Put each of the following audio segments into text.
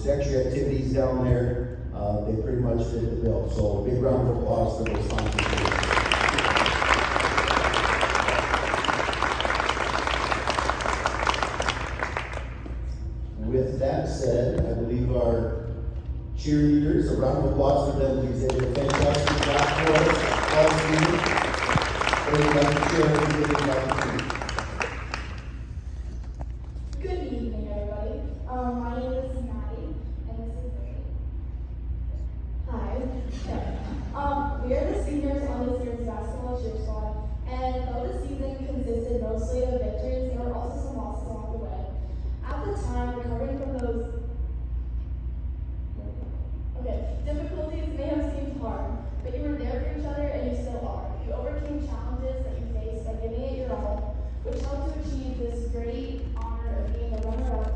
extra activities down there, they pretty much fit the bill. So big round of applause for those sponsors. With that said, I believe our cheerleaders, a round of applause for them, please. They did a fantastic job for us all season. Everybody cheer, everybody. Good evening, everybody. My name is Maddie, and this is Mary. Hi. We are the seniors on this year's basketball cheer squad, and though the season consisted mostly of victories, there were also some losses along the way. At the time, recovering from those difficulties may have seemed hard, but you were there for each other and you still are. You overcame challenges that you faced by giving it your all, which helped to achieve this great honor of being the runner-up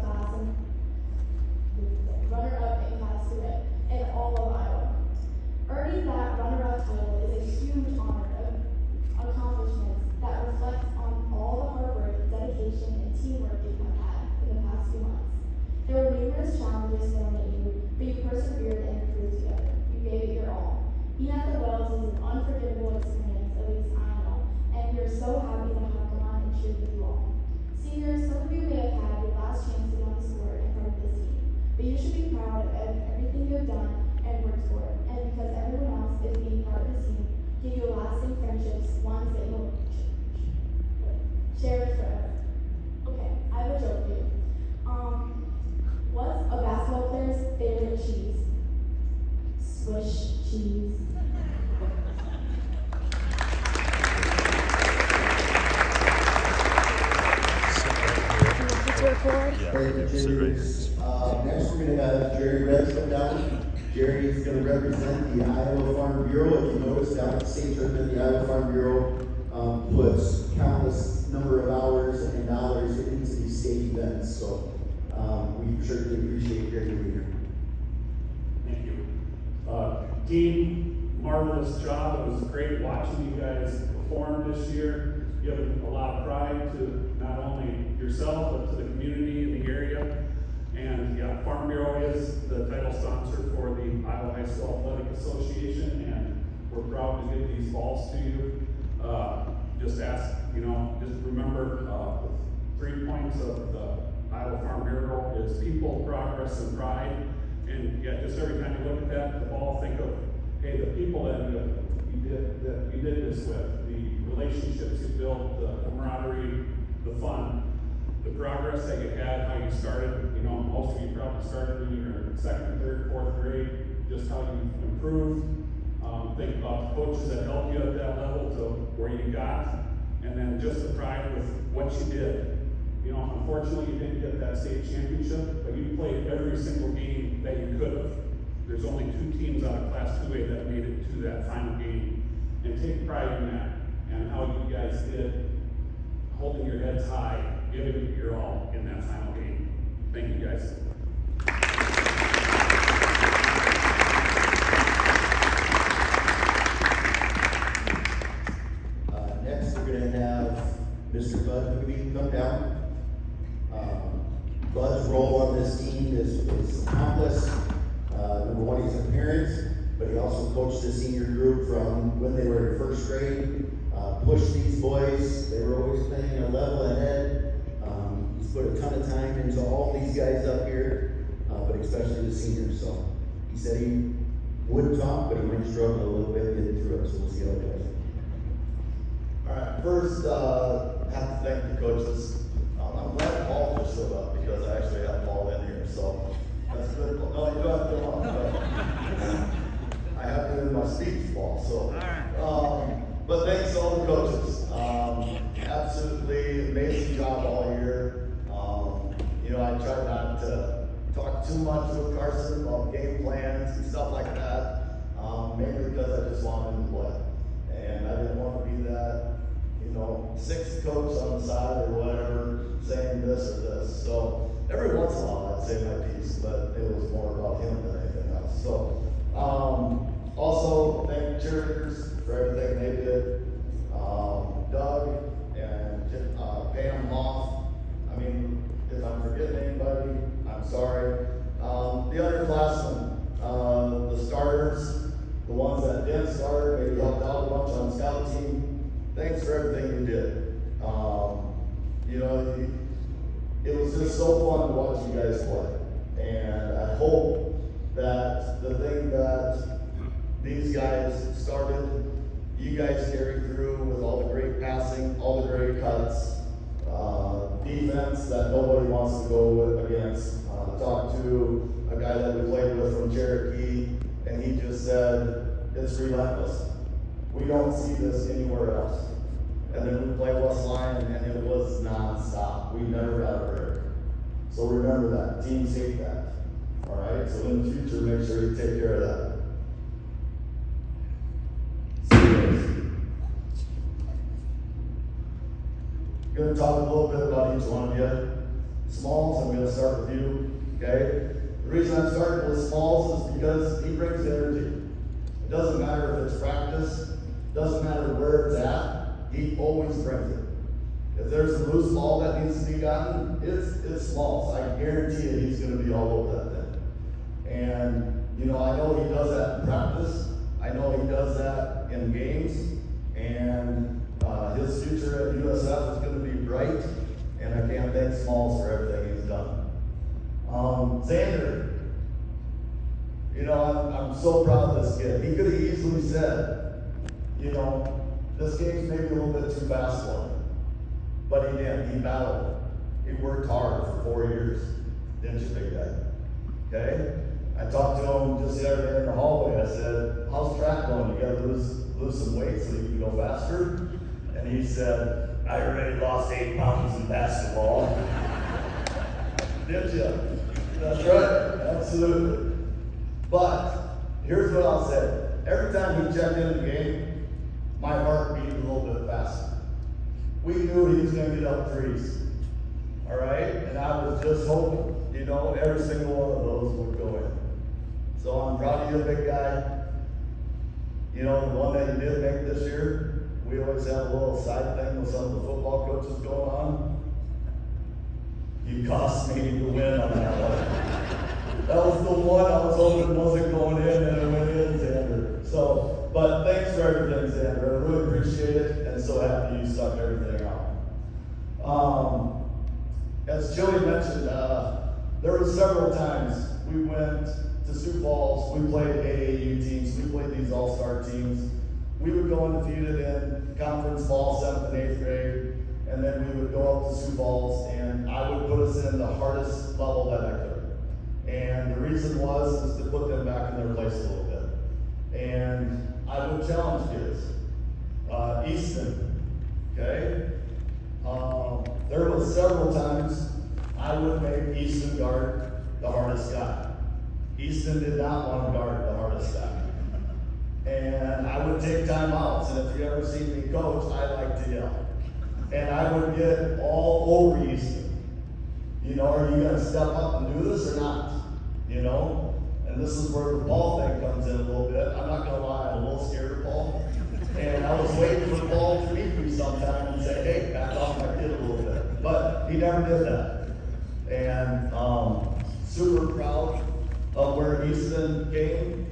in Class 2A in all of Iowa. Earning that runner-up title is a huge honor of accomplishments that reflects on all the hard work, dedication, and teamwork you have had in the past few months. There were numerous challenges thrown at you, but you persevered and improved together. You gave it your all. Being at the Wells is an unforgettable experience, at least I know, and we are so happy to have come on and cheered with you all. Seniors, some of you may have had your last chance to be on this board and part of this team, but you should be proud of everything you have done and worked for, and because everyone else is being part of the team, give you lasting friendships, ones that you'll cherish forever. Okay, I have a joke for you. What's a basketball player's favorite cheese? Swish cheese. Thank you, cheerleaders. Next, we're going to have Jerry Rebs come down. Jerry is going to represent the Iowa Farm Bureau. If you notice down at the state tournament, the Iowa Farm Bureau puts countless number of hours and dollars into these state events. So we certainly appreciate Jerry being here. Thank you. Team, marvelous job. It was great watching you guys perform this year. Given a lot of pride to not only yourself, but to the community in the area. And yeah, Farm Bureau is the title sponsor for the Iowa High School Athletic Association, and we're proud to give these balls to you. Just remember, the 3 points of the Iowa Farm Bureau is people, progress, and pride. And yeah, just every time you look at that, the ball, think of, hey, the people that you did this with, the relationships you built, the camaraderie, the fun, the progress that you had, how you started. Most of you probably started when you were in second, third, fourth grade, just how you improved. Think about the coaches that helped you at that level to where you got, and then just the pride with what you did. Unfortunately, you didn't get that state championship, but you played every single game that you could have. There's only 2 teams out of Class 2A that made it to that final game. And take pride in that, and how you guys did, holding your heads high, giving it your all in that final game. Thank you, guys. Next, we're going to have Mr. Bud Hoogie come down. Bud's role on this team is countless. Number one, he's a parent, but he also coached the senior group from when they were in first grade. Pushed these boys. They were always playing a level ahead. He's put a ton of time into all these guys up here, but especially the seniors. So he said he would talk, but he might struggle a little bit getting through it. So we'll see how it goes. All right, first, I have to thank the coaches. I'm glad Paul just showed up because I actually have Paul in here, so that's good. No, you don't have to come on. I have to do my speech, Paul, so. But thanks to all the coaches. Absolutely amazing job all year. I try not to talk too much with Carson about game plans and stuff like that, mainly because I just want him to play. And I didn't want to be that, sixth coach on the side or whatever, saying this or this. So every once in a while I'd say my piece, but it was more about him than anything else. So also thank cheerleaders for everything they did. Doug and Pam Hoff. I mean, if I'm forgetting anybody, I'm sorry. The underclassmen, the starters, the ones that didn't start, maybe helped out a bunch on the scout team, thanks for everything you did. It was just so fun to watch you guys play. And I hope that the thing that these guys started, you guys carried through with all the great passing, all the great cuts, defense that nobody wants to go against. Talked to a guy that we played with from Cherokee, and he just said, it's relentless. We don't see this anywhere else. And then we played West Lyon, and it was nonstop. We never got a break. So remember that. Teams hate that. All right? So in the future, make sure you take care of that. I'm going to talk a little bit about each one of you. Smalls, I'm going to start with you. Okay? The reason I'm starting with Smalls is because he brings energy. It doesn't matter if it's practice, doesn't matter where it's at. He always brings it. If there's a loose ball that needs to be gotten, it's Smalls. I guarantee you he's going to be all over that thing. And, I know he does that in practice. I know he does that in games. And his future at USF is going to be bright. And I can't thank Smalls for everything he's done. Xander, I'm so proud of this kid. He could have easily said, this game's maybe a little bit too fast for him. But he didn't. He battled. He worked hard for 4 years. Didn't you, big guy? Okay? I talked to him just the other day in the hallway. I said, how's track going? You gotta lose some weight so you can go faster? And he said, I already lost 8 pounds in basketball. Did you? That's right. Absolutely. But here's what I'll say. Every time he checked in the game, my heart beat a little bit faster. We knew he was going to get up threes. All right? And I was just hoping, every single one of those would go in. So I'm proud of you, big guy. The one that you did make this year, we always have a little side thing with some of the football coaches going on. You cost me the win on that one. That was the one I was hoping wasn't going in, and it went in, Xander. But thanks for everything, Xander. I really appreciate it, and so happy you stuck everything out. As Joey mentioned, there were several times we went to Sioux Falls, we played AAU teams, we played these all-star teams. We would go undefeated in conference ball, 7th and 8th grade, and then we would go up to Sioux Falls, and I would put us in the hardest level that I could. And the reason was to put them back in their place a little bit. And I would challenge kids. Easton, okay? There was several times I would make Easton guard the hardest guy. Easton did not want to guard the hardest guy. And I would take timeouts, and if you ever see me coach, I like to yell. And I would get all over Easton. Are you going to step up and do this or not? And this is where the ball thing comes in a little bit. I'm not going to lie, I'm a little scared of Paul. And I was waiting for Paul to meet me sometime and say, hey, back off my kid a little bit. But he never did that. And super proud of where Easton came.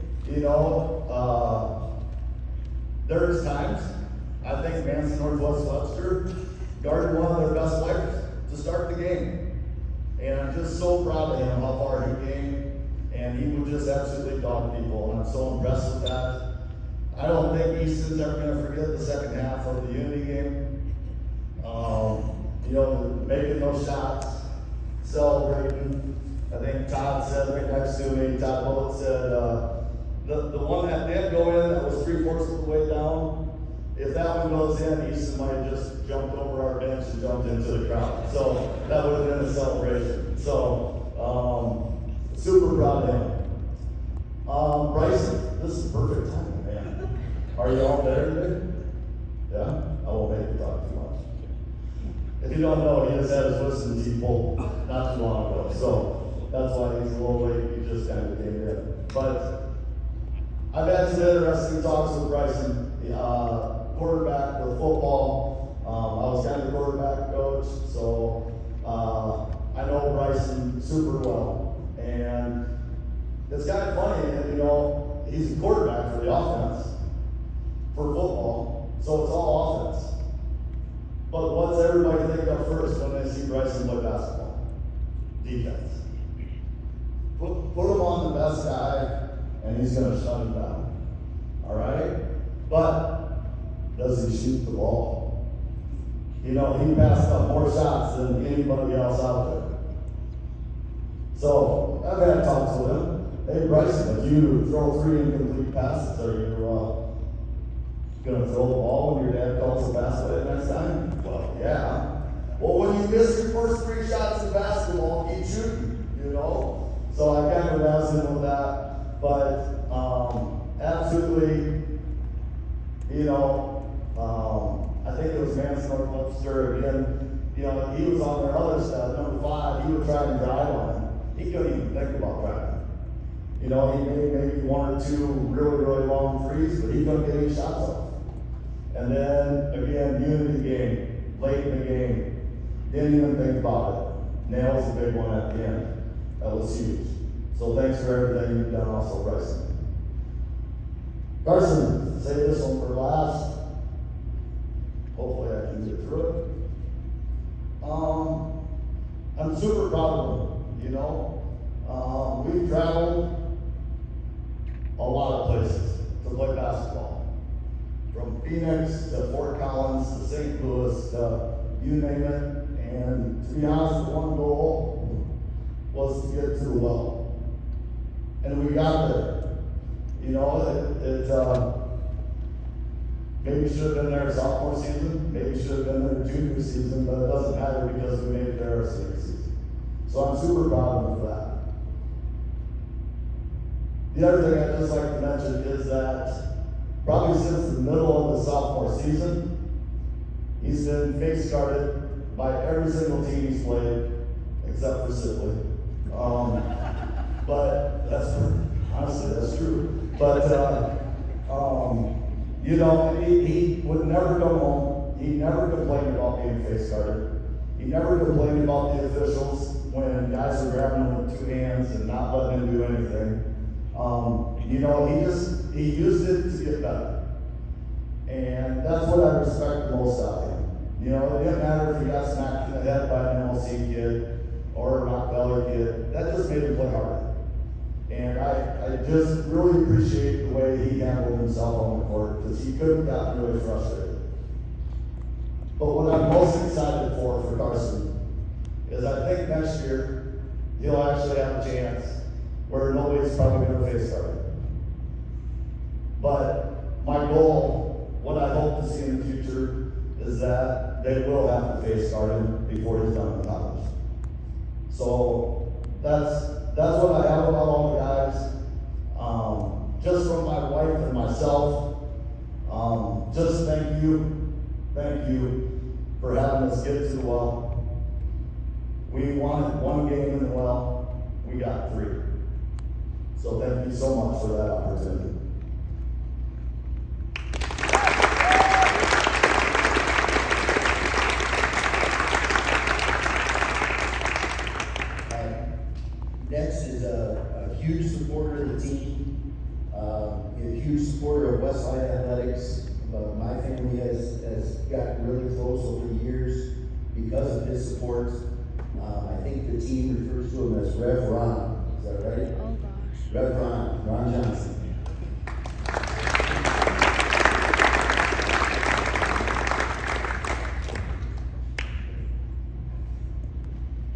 There's times, I think Manson Northwest Webster guarded one of their best players to start the game. And I'm just so proud of him, how far he came. And he would just absolutely dog people, and I'm so impressed with that. I don't think Easton's ever going to forget the second half of the Unity game. Making those shots, celebrating. I think Todd said right next to me, Todd Bullitt said, the one that did go in, that was 3/4 of the way down, if that one goes in, Easton might have just jumped over our bench and jumped into the crowd. So that would have been a celebration. So, super proud of him. Bryson, this is perfect timing, man. Are you all there today? Yeah? I won't make you talk too much. If you don't know, he just had his wisdom teeth pulled not too long ago. So that's why he's a little late. He just kind of came in. But I've had some interesting talks with Bryson, quarterback with football. I was kind of the quarterback coach, so I know Bryson super well. And he's a quarterback for the offense, for football, so it's all offense. But what's everybody think of first when they see Bryson play basketball? Defense. Put him on the best guy, and he's gonna shut him down. All right? But does he shoot the ball? You know, he passed up more shots than anybody else out there. So I've had talks with him. Hey Bryson, if you throw 3 incomplete passes, are you gonna throw the ball when your dad calls the basket next time? Well, yeah. Well, when you miss your first 3 shots in basketball, keep shooting, you know? So I kind of roused him with that, but absolutely, you know, I think it was Vance Northwester again. You know, he was on their other side, number 5. He would try and drive on him. He couldn't even think about driving. You know, he made maybe 1 or 2 really, really long threes, but he couldn't get any shots off. And then again, unity game, late in the game, didn't even think about it. Nails a big one at the end. That was huge. So thanks for everything you've done also, Bryson. Carson, say this one for last. Hopefully I can get through it. I'm super proud of him, you know. We've traveled a lot of places to play basketball. From Phoenix to Fort Collins to St. Louis to you name it. And to be honest, the one goal was to get to the well. And we got there. You know, maybe should have been there sophomore season, maybe should have been there junior season, but it doesn't matter because we made it there our senior season. So I'm super proud of him for that. The other thing I'd just like to mention is that probably since the middle of the sophomore season, he's been face guarded by every single team he's played, except for Sibley. But that's honestly that's true. But you know, he would never go home. He never complained about being face guarded. He never complained about the officials when guys are grabbing him with 2 hands and not letting him do anything. You know, he used it to get better. And that's what I respect the most out of him. You know, it didn't matter if he got smacked in the head by an MLC kid or a Rockefeller kid. That just made him play harder. And I just really appreciate the way he handled himself on the court because he could have gotten really frustrated. But what I'm most excited for Carson is I think next year he'll actually have a chance where nobody's probably going to face guard him. But my goal, what I hope to see in the future, is that they will have to face guard him before he's done with college. So that's what I have about all the guys. Just from my wife and myself, just thank you for having us get to the well. We wanted 1 game in the well, we got 3. So thank you so much for that opportunity. Next is a huge supporter of the team, a huge supporter of Westside Athletics. My family has gotten really close over the years because of his support. I think the team refers to him as Rev Ron. Is that right? Oh gosh. Rev Ron Johnson.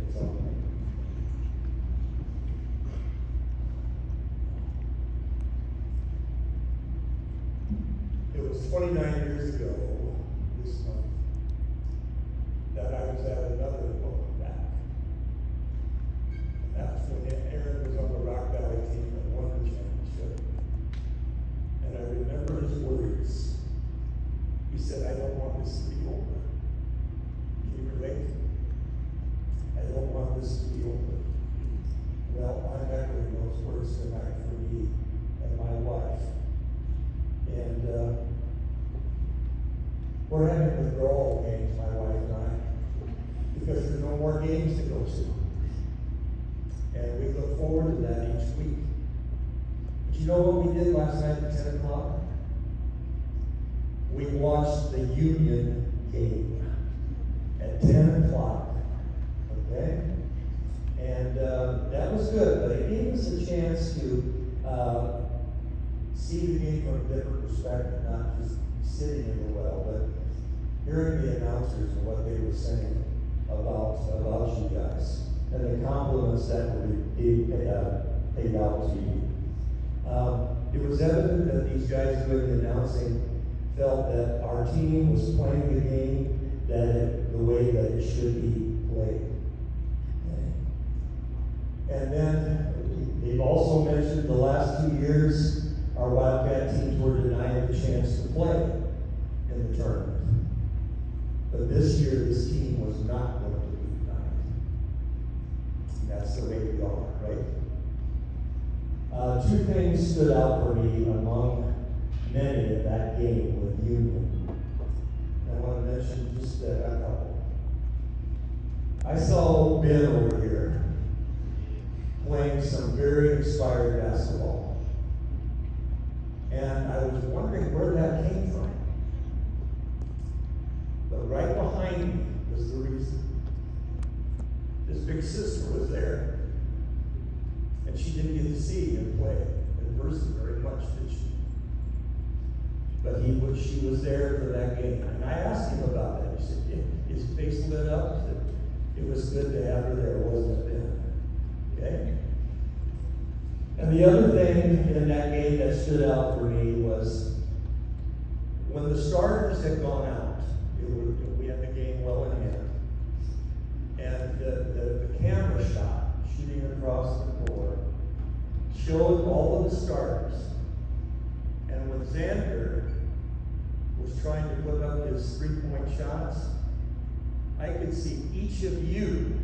It's all right. It was 29 years ago this month that I was at another welcome back. And that's when Aaron was on the Rock Valley team and won the championship. And I remember his words. He said, "I don't want this to be over." Can you relate? I don't want this to be over. Well, I'm echoing those words tonight for me and my wife. And we're having withdrawal games, my wife and I, because there's no more games to go to. And we look forward to that each week. But you know what we did last night at 10 o'clock? We watched the Union game at 10 o'clock, okay? And that was good, but it gave us a chance to see the game from a different perspective, not just sitting in the well, but hearing the announcers and what they were saying about you guys, and the compliments that were being paid out to you. It was evident that these guys doing the announcing felt that our team was playing the game the way that it should be played. And then they've also mentioned the last 2 years, our Wildcat teams were denied the chance to play in the tournament. But this year, this team was not going to be denied. That's the way we are, right? Two things stood out for me among many in that game with Union. I want to mention just a couple. I saw Ben over here playing some very inspired basketball. And I was wondering where that came from. But right behind me was the reason. His big sister was there. And she didn't get to see him play in person very much, did she? But she was there for that game. And I asked him about that. He said, yeah, his face lit up. He said, it was good to have her there, wasn't it, Ben? Okay? And the other thing in that game that stood out for me was when the starters had gone out, we had the game well in hand, and the camera shot shooting across the floor showed all of the starters. And when Xander was trying to put up his three-point shots, I could see each of you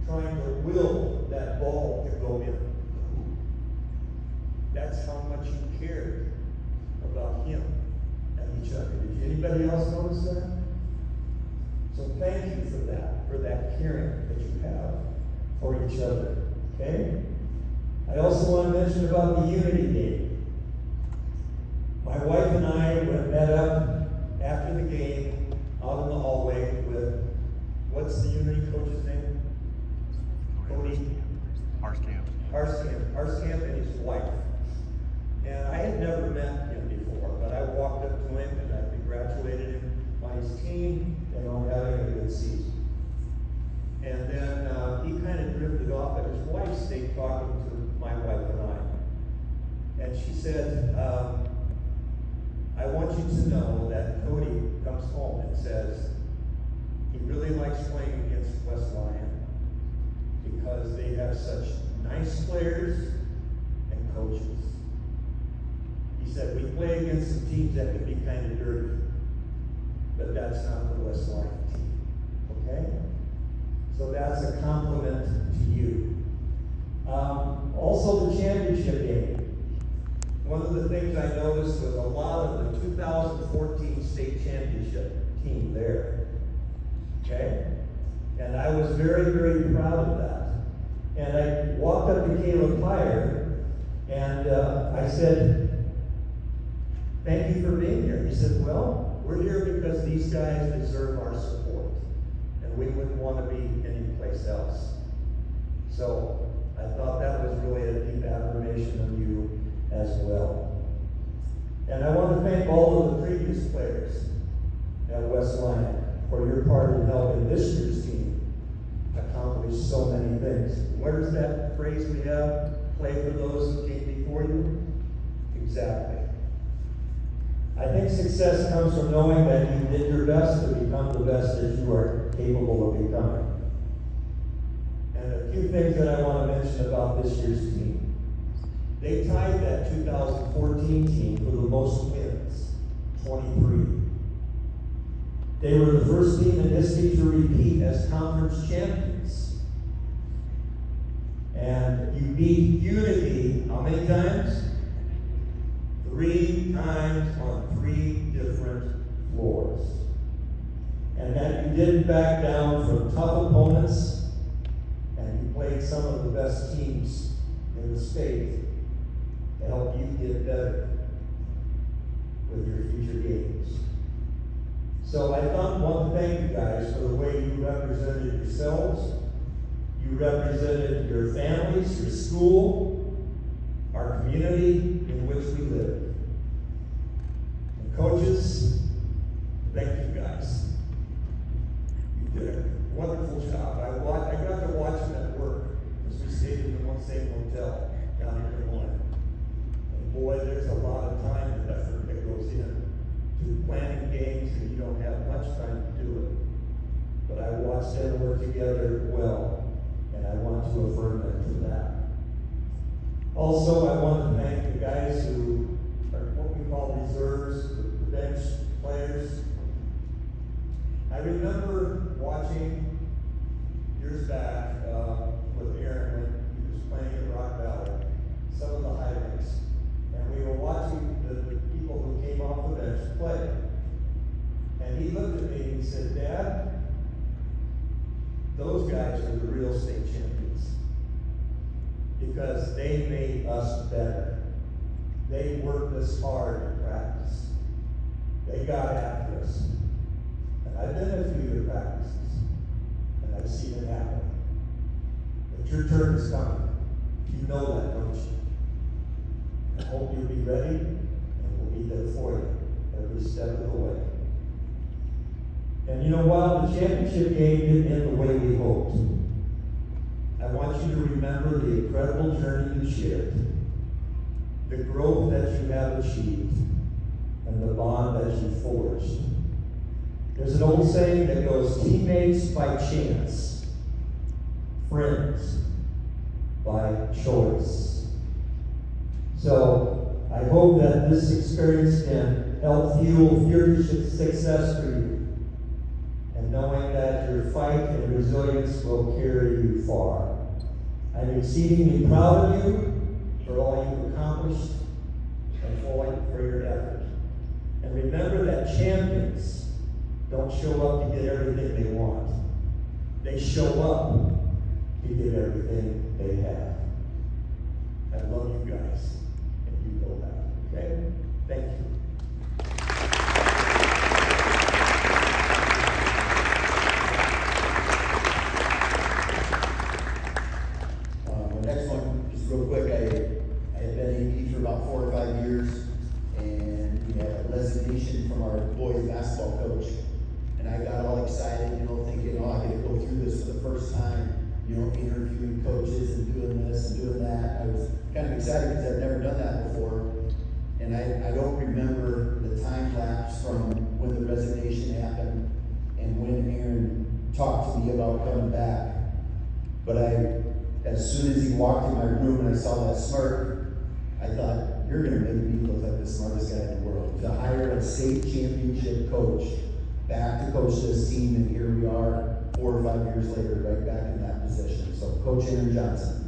trying to will that ball to go in. That's how much you cared about him and each other. Did anybody else notice that? So thank you for that caring that you have for each other. Okay? I also want to mention about the Unity game. My wife and I met up after the game out in the hallway with, what's the Unity coach's name? Cody Harskamp and his wife. And I had never met him before, but I walked up to him and I congratulated him on his team and on having a good season. And then he kind of drifted off, but his wife stayed talking to my wife and I. And she said, I want you to know that Cody comes home and says he really likes playing against West Lyon because they have such nice players and coaches. He said, we play against some teams that can be kind of dirty, but that's not the West Lyon team, okay? So that's a compliment to you. Also the championship game. One of the things I noticed was a lot of the 2014 state championship team there, okay? And I was very, very proud of that. And I walked up to Caleb Pryor and I said, thank you for being here. He said, well, we're here because these guys deserve our support. And we wouldn't want to be anyplace else. So I thought that was really a deep affirmation of you as well. And I want to thank all of the previous players at West Lyon for your part in helping this year's team accomplish so many things. Where's that phrase we have? Play for those who came before you? Exactly. I think success comes from knowing that you did your best to become the best that you are capable of becoming. And a few things that I want to mention about this year's team. They tied that 2014 team for the most wins, 23. They were the first team in history to repeat as conference champions. And you beat Unity how many times? 3 times on 3 different floors. And that you didn't back down from tough opponents, and you played some of the best teams in the state to help you get better with your future games. So I want to thank you guys for the way you represented yourselves. You represented your families, your school, our community in which we live. And coaches, thank you guys. You did a wonderful job. I got to watch them at work as we stayed in the one same hotel down here in Des Moines. And boy, there's a lot of time and effort that goes in to planning games, and you don't have much time to do it. But I watched them work together well, and I want to affirm them for that. Also, I want to thank the guys who are what we call reserves, the bench players. I remember watching years back with Aaron when he was playing at Rock Valley, some of the highlights. And we were watching the people who came off the bench play. And he looked at me and he said, "Dad, those guys are the real state champions. Because they made us better. They worked us hard in practice. They got after us." And I've been at a few of your practices, and I've seen it happen. But your turn is coming. You know that, don't you? I hope you'll be ready, and we'll be there for you every step of the way. And you know, while the championship game didn't end the way we hoped, I want you to remember the incredible journey you shared, the growth that you have achieved, and the bond that you forged. There's an old saying that goes, teammates by chance, friends by choice. So I hope that this experience can help fuel future success for you, and knowing that your fight and resilience will carry you far. I'm exceedingly proud of you for all you've accomplished and for your effort. And remember that champions don't show up to get everything they want. They show up to get everything they have. I love you guys, and you know that, okay? Thank you. The next one, just real quick, I had been AD for about 4 or 5 years, and we had a resignation from our boys basketball coach. And I got all excited, thinking, I get to go through this for the first time, interviewing coaches and doing this and doing that. I was kind of excited because I've never done that before. And I don't remember the time lapse from when the resignation happened and when Aaron talked to me about coming back. But as soon as he walked in my room and I saw that smirk, I thought, you're going to make me look like the smartest guy in the world. To hire a state championship coach back to coach this team, and here we are 4 or 5 years later, right back in that position. So, Coach Aaron Johnson.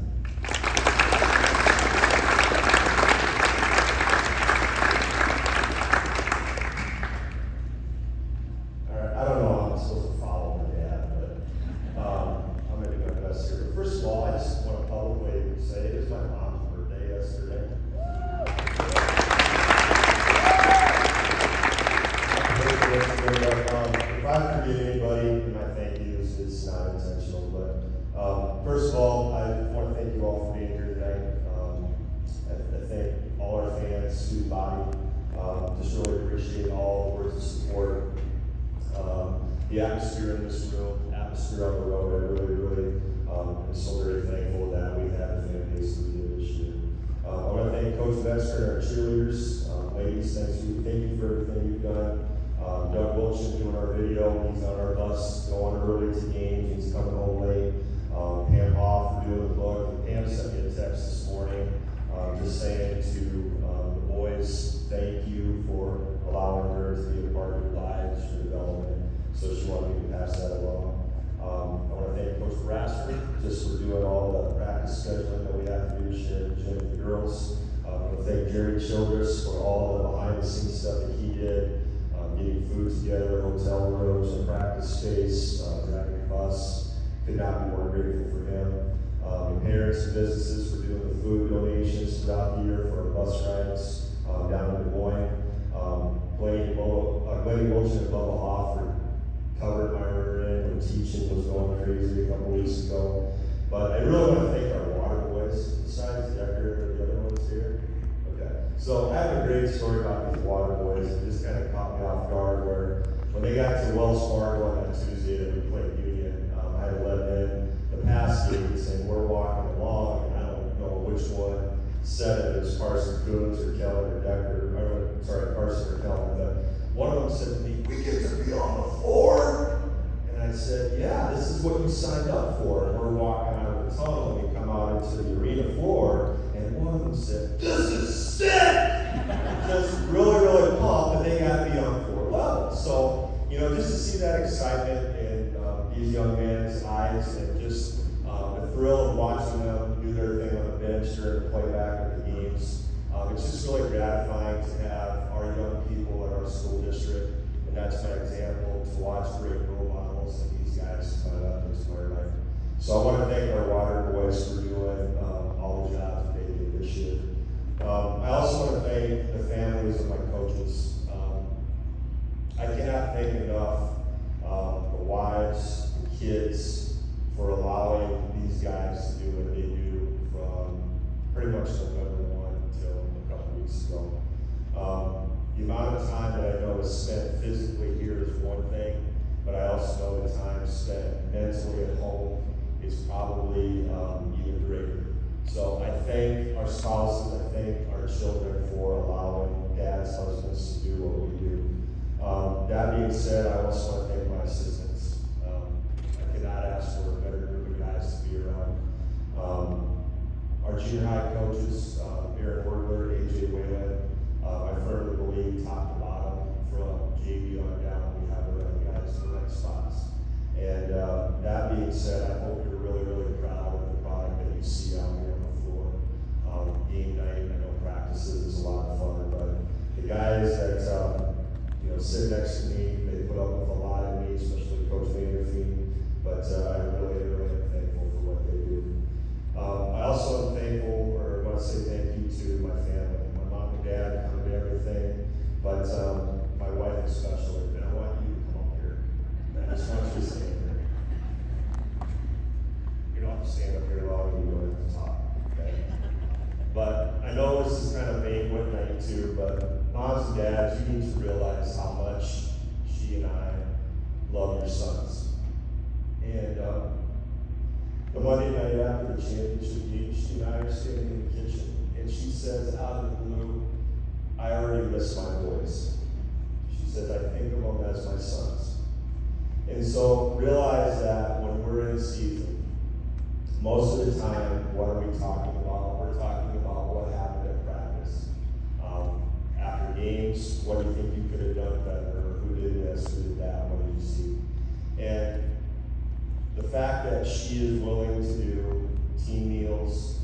All right, I don't know how I'm supposed to follow my dad, but I'm going to do my best here. But first of all, I just want to publicly say it was my mom's birthday yesterday. If I forget anybody in my thank yous, it's not intentional. But first of all, I want to thank you all for being here tonight. I thank all our fans, student body. Just really appreciate all the words of support. The atmosphere in this room, atmosphere on the road. I really am so very thankful that we have a fan base that we do this year. I want to thank Coach Metzger and our cheerleaders. Ladies, thank you for everything you've done. Doug Wilchin doing our video. He's on our bus going early to games. He's coming home late. Pam Hoff for doing the book. Pam sent me a text this morning just saying to the boys, thank you for allowing her to be a part of your lives, your development. So she wanted me to pass that along. I want to thank Coach Brasford just for doing all the practice scheduling that we have to do, sharing the gym with the girls. I want to thank Jerry Childress for all the behind-the-scenes stuff that he did. Getting food together, hotel rooms, and practice space, driving a bus. Could not be more grateful for him. your parents and businesses for doing the food donations throughout the year for our bus rides down in Des Moines. Glennie Wilson and Bubba Hoff for covering my rear end when teaching was going crazy a couple weeks ago. But I really want to thank our water boys, besides Decker and the other ones here. Okay, so I have a great story about these water boys. It just kind of caught me off guard where when they got to Wells Fargo on that Tuesday that we played Union, I had let in the pass gates and we're walking along and I don't know which one said it was Carson Coons or Kellen or Decker, Carson or Kellen, but one of them said to me, "We get to be on the floor." And I said, "Yeah, this is what you signed up for." And we're walking out of the tunnel and we come out into the arena floor and one of them said, "This is sick!" Just really, really pumped that they got to be on floor level. So, just to see that excitement in these young men's eyes and just the thrill of watching them do their thing on the bench during the playback of the games. It's just really gratifying to have our young people in our school district, and that's my example, to watch great role models and these guys come up and inspire life. So I want to thank our water boys for doing all the jobs that they did this year. I also want to thank the families of my coaches. I cannot thank enough the wives, the kids, for allowing these guys to do what they do from pretty much November 1 until a couple weeks ago. The amount of time that I know is spent physically here is one thing, but I also know the time spent mentally at home is probably even greater. So I thank our spouses, I thank our children for allowing dads, husbands to do what we do. That being said, I also want to thank my assistants. I cannot ask for a better group of guys to be around. Our junior high coaches, Aaron Wordler, AJ Whalen, I firmly believe top to bottom, from JV on down, we have the right guys in the right spots. And that being said, I hope you're really, really proud of the product that you see out here on the floor. Game night, I know practices is a lot of fun, but the guys that sit next to me, they put up with a lot of me, especially Coach Vanderfeen, but I really, really am thankful for what they do. I also am thankful, or want to say thank you to my family, my mom and dad, come to everything, but my wife especially, and I want you to come up here. I just want you to stand here. You don't have to stand up here long, you don't have to talk, okay? But I know this is kind of banquet night too, but moms and dads, you need to realize how much she and I love your sons. And the Monday night after the championship game, she and I are standing in the kitchen, and she says out of the blue, "I already miss my boys." She says, "I think of them as my sons." And so realize that when we're in season, most of the time, what are we talking about? We're talking about what happened at practice. After games, what do you think you could have done better? Who did this? Who did that? What did you see? And the fact that she is willing to do team meals,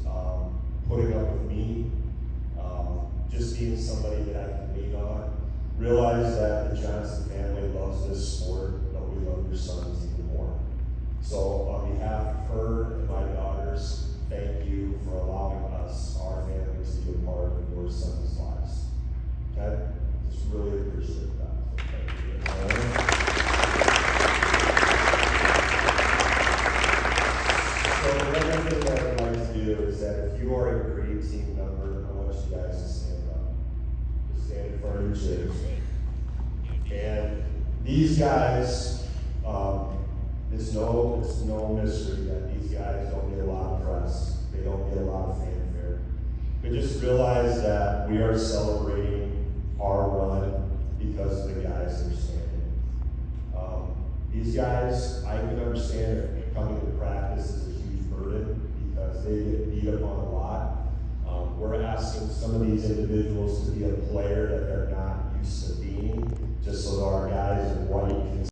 putting up with me, just being somebody that I can lean on, realize that the Johnson family loves this sport, but we love your sons even more. So on behalf of her and my daughters, thank you for allowing us, our family, to be a part of your sons' lives. Okay? Just really appreciate that. So thank you. So the other thing that I'd like to do is that if you are a great team member, I want you guys to stand up. Just stand in front of your chairs. And these guys, it's no mystery that these guys don't get a lot of press. They don't get a lot of fanfare. But just realize that we are celebrating our run because of the guys that are standing. These guys, I can understand if coming to practice is a huge burden because they get beat up on a lot. We're asking some of these individuals to be a player that they're not used to being, just so our guys in white can